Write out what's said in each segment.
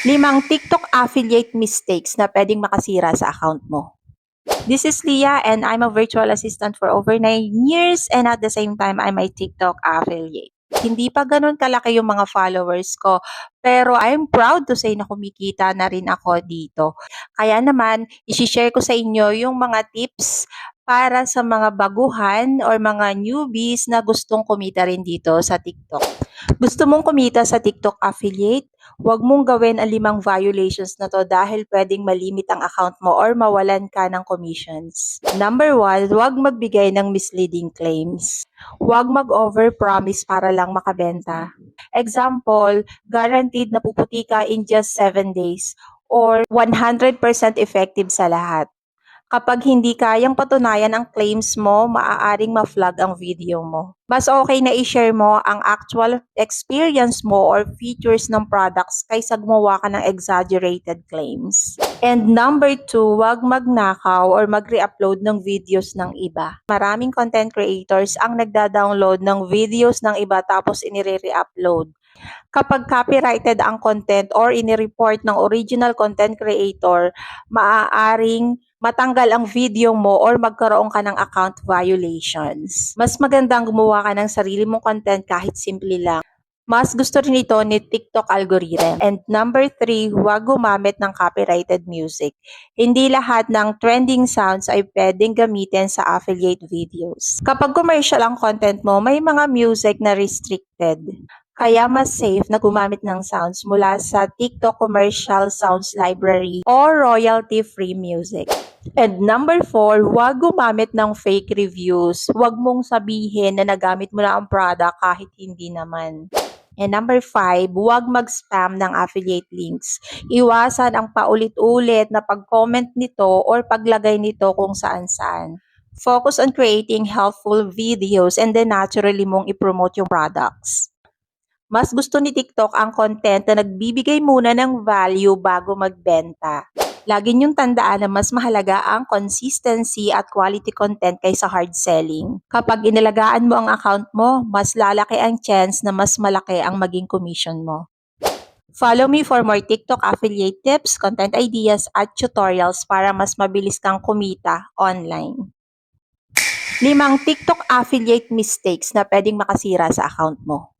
Limang TikTok affiliate mistakes na pwedeng makasira sa account mo. This is Leah and I'm a virtual assistant for over 9 years and at the same time, I'm a TikTok affiliate. Hindi pa ganun kalaki yung mga followers ko, pero I'm proud to say na kumikita na rin ako dito. Kaya naman, isi-share ko sa inyo yung mga tips para sa mga baguhan or mga newbies na gustong kumita rin dito sa TikTok. Gusto mong kumita sa TikTok affiliate? Huwag mong gawin ang 5 violations na to dahil pwedeng malimit ang account mo or mawalan ka ng commissions. Number 1, huwag magbigay ng misleading claims. Huwag mag-overpromise para lang makabenta. Example, guaranteed na puputi ka in just 7 days or 100% effective sa lahat. Kapag hindi kayang patunayan ang claims mo, maaaring ma-flag ang video mo. Mas okay na i-share mo ang actual experience mo or features ng products kaysa gumawa ka ng exaggerated claims. And number 2, huwag magnakaw or mag-re-upload ng videos ng iba. Maraming content creators ang nagda-download ng videos ng iba tapos inire-re-upload. Kapag copyrighted ang content or inireport ng original content creator, maaaring matanggal ang video mo or magkaroon ka ng account violations. Mas magandang gumawa ka ng sarili mong content kahit simple lang. Mas gusto rin ito ni TikTok algorithm. And number 3, huwag gumamit ng copyrighted music. Hindi lahat ng trending sounds ay pwedeng gamitin sa affiliate videos. Kapag commercial ang content mo, may mga music na restricted. Kaya mas safe na gumamit ng sounds mula sa TikTok Commercial Sounds Library or royalty-free music. And number 4, huwag gumamit ng fake reviews. Huwag mong sabihin na nagamit mo na ang product kahit hindi naman. And number 5, huwag mag-spam ng affiliate links. Iwasan ang paulit-ulit na pag-comment nito or paglagay nito kung saan-saan. Focus on creating helpful videos and then naturally mong i-promote yung products. Mas gusto ni TikTok ang content na nagbibigay muna ng value bago magbenta. Lagi niyong tandaan na mas mahalaga ang consistency at quality content kaysa hard selling. Kapag inalagaan mo ang account mo, mas lalaki ang chance na mas malaki ang maging commission mo. Follow me for more TikTok affiliate tips, content ideas at tutorials para mas mabilis kang kumita online. 5 TikTok affiliate mistakes na pwedeng makasira sa account mo.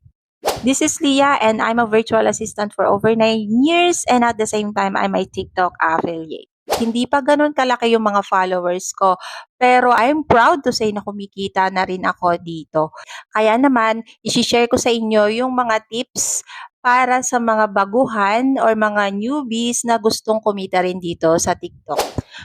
This is Leah and I'm a virtual assistant for over 9 years and at the same time, I'm a TikTok affiliate. Hindi pa ganun kalaki yung mga followers ko, pero I'm proud to say na kumikita na rin ako dito. Kaya naman, isi-share ko sa inyo yung mga tips para sa mga baguhan or mga newbies na gustong kumita rin dito sa TikTok.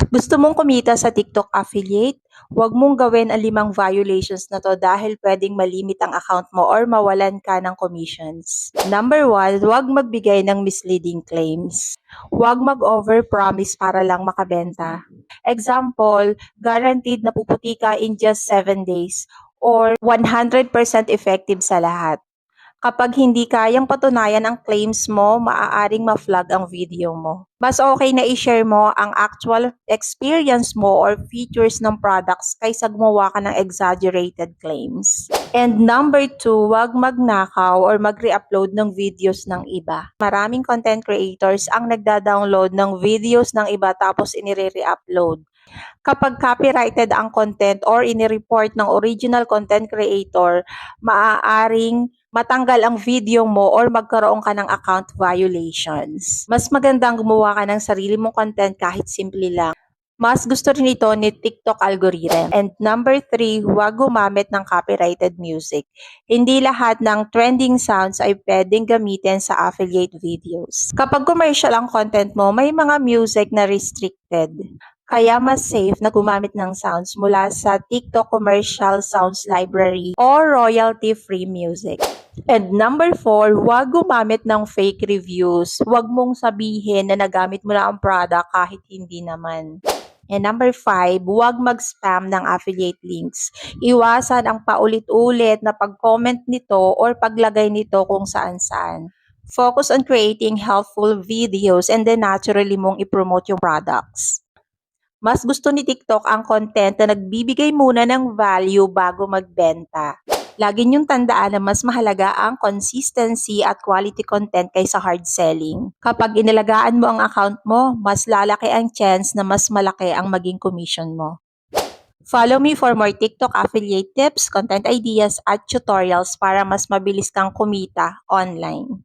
Gusto mong kumita sa TikTok affiliate? Huwag mong gawin ang 5 violations na to dahil pwedeng malimit ang account mo or mawalan ka ng commissions. Number 1, huwag magbigay ng misleading claims. Huwag mag-overpromise para lang makabenta. Example, guaranteed na puputi ka in just 7 days or 100% effective sa lahat. Kapag hindi kayang patunayan ang claims mo, maaaring ma-flag ang video mo. Mas okay na i-share mo ang actual experience mo or features ng products kaysa gumawa ka ng exaggerated claims. And number 2, huwag magnakaw or mag-re-upload ng videos ng iba. Maraming content creators ang nagda-download ng videos ng iba tapos inire-re-upload. Kapag copyrighted ang content or inireport ng original content creator, maaaring matanggal ang video mo or magkaroon ka ng account violations. Mas magandang gumawa ka ng sarili mong content kahit simple lang. Mas gusto rin ito ni TikTok algorithm. And number 3, huwag gumamit ng copyrighted music. Hindi lahat ng trending sounds ay pwedeng gamitin sa affiliate videos. Kapag commercial ang content mo, may mga music na restricted. Kaya mas safe na gumamit ng sounds mula sa TikTok Commercial Sounds Library or royalty-free music. And number 4, huwag gumamit ng fake reviews. Huwag mong sabihin na nagamit mo na ang product kahit hindi naman. And number 5, huwag mag-spam ng affiliate links. Iwasan ang paulit-ulit na pag-comment nito or paglagay nito kung saan-saan. Focus on creating helpful videos and then naturally mong i-promote yung products. Mas gusto ni TikTok ang content na nagbibigay muna ng value bago magbenta. Lagi niyong tandaan na mas mahalaga ang consistency at quality content kaysa hard selling. Kapag inalagaan mo ang account mo, mas lalaki ang chance na mas malaki ang maging commission mo. Follow me for more TikTok affiliate tips, content ideas at tutorials para mas mabilis kang kumita online.